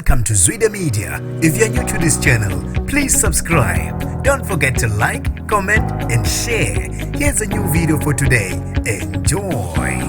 Welcome to Zwida Media. If you're new to this channel, please subscribe. Don't forget to like, comment and share. Here's a new video for today. Enjoy.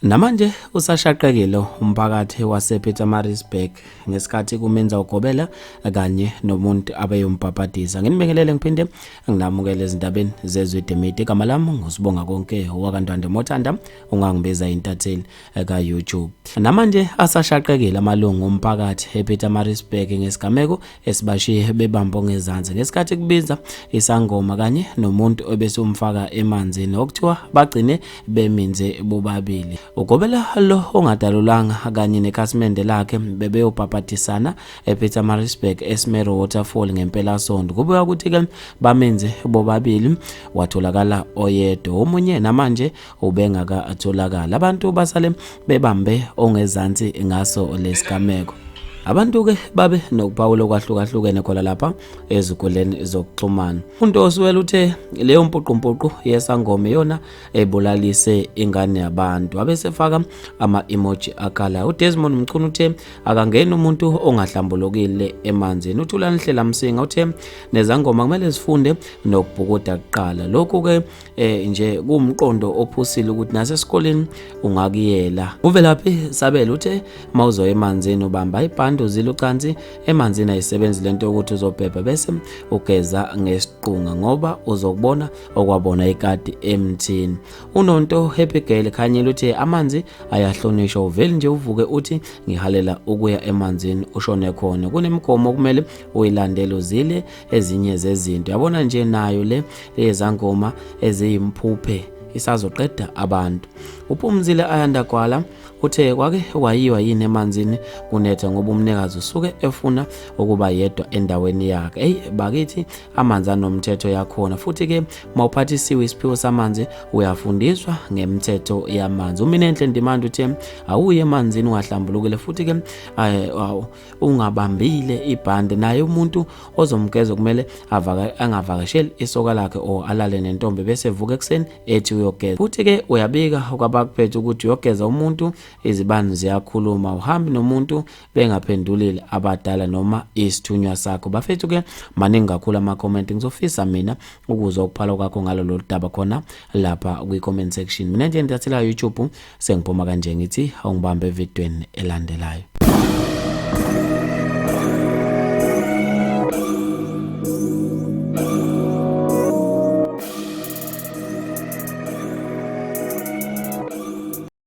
Namanje usashaqekile umphakathi wasePietermaritzburg ngesikhathi kumenza ugobela kanye nomuntu abeyombhabhadisa. Nginibingelele ngiphinde nginamukele ezindabeni zezwide media. Igama lami ngusibonga konke wakantwande Mothanda ungangibiza intatheli ka YouTube. Namanje asashaqekile amalungu omphakathi ePietermaritzburg ngesigameko esibashiye bebambo ngezansi ngesikhathi kubiza isangoma kanye nomuntu obesumfaka emanzini okuthiwa bagcine beminze bobabili. Ugobela lo ongadalulanga kanye nekhasimende lakhe bebeyobhabhadisana ePietermaritzburg eSmero Waterfall ngempela sonto. Kubuya ukuthi ke bamenze bobabili watholakala oyedwa, omunye namanje ubengaka atholakala. Abantu basale bebambe ongezansi ngaso lesigameko. Abantu ke babe nokuphawula kwahlukahlukene khona lapha ezikoleni zokuxhumana. Umuntu osuwela uthe leyo mpuqumpuqu yesangoma yona ebulalise ingane yabantu, abesefaka ama-emoji akhala. uDesmond Mchunu uthe akangena umuntu ongahlambulukile emanzini. uThulani Hlela Msinga uthe nezangoma kumele zifunde nokubhukuda kuqala. Lokhu ke nje kumqondo ophusile ukuthi nasesikoleni ungakiyela. Uvelaphi Sabela uthe mawuzo emanzini ubamba ibhande uzila ucansi emanzini ayisebenzi lento ukuthi uzobhebha bese ugeza ngesiqunga ngoba uzokubona okwabona ikati emthini. Unonto Happy Girl khanyela uthi amanzi ayahlonishwa, uveli nje uvuke uthi ngihalela ukuya emanzini ushone khona. Kunemgomo okumele uyilandele uzile ezinye zezinto. Yabona nje nayo le ezangoma eziyimphuphe isazoqeda abantu. uPhumzile Ayandagwala uthe kwake wayiwa yini emanzini kunetha ngoba umnikazi usuke efuna ukuba yedwa endaweni yakhe. Bakithi amanzi anomthetho yakhona, futhi ke mawuphathisiwe isiphiwo samanzi uyafundiswa ngemithetho yamanzi. uMinenhle Ndimanda uthe awuye emanzini ungahlambulukile, futhi ke ungabambile ibhande. Naye umuntu ozomgeza kumele angavakasheli isoka lakhe o alale nentombi bese evuka ekseni ethi uyogeza. Futhi ke uyabika kwabakuphethe ukuthi uyogeza umuntu izibani ziyakhuluma, uhambi nomuntu bengaphendulile abadala noma isithunywa sakho. Bafethu ke maningi kakhulu ama-comment, ngizofisa mina ukuzwa ukuphala kwakho ngalo lolu daba khona lapha kwi-comment section. Mina nje ngithathela YouTube sengiphuma kanje ngithi awungibambe evidweni elandelayo.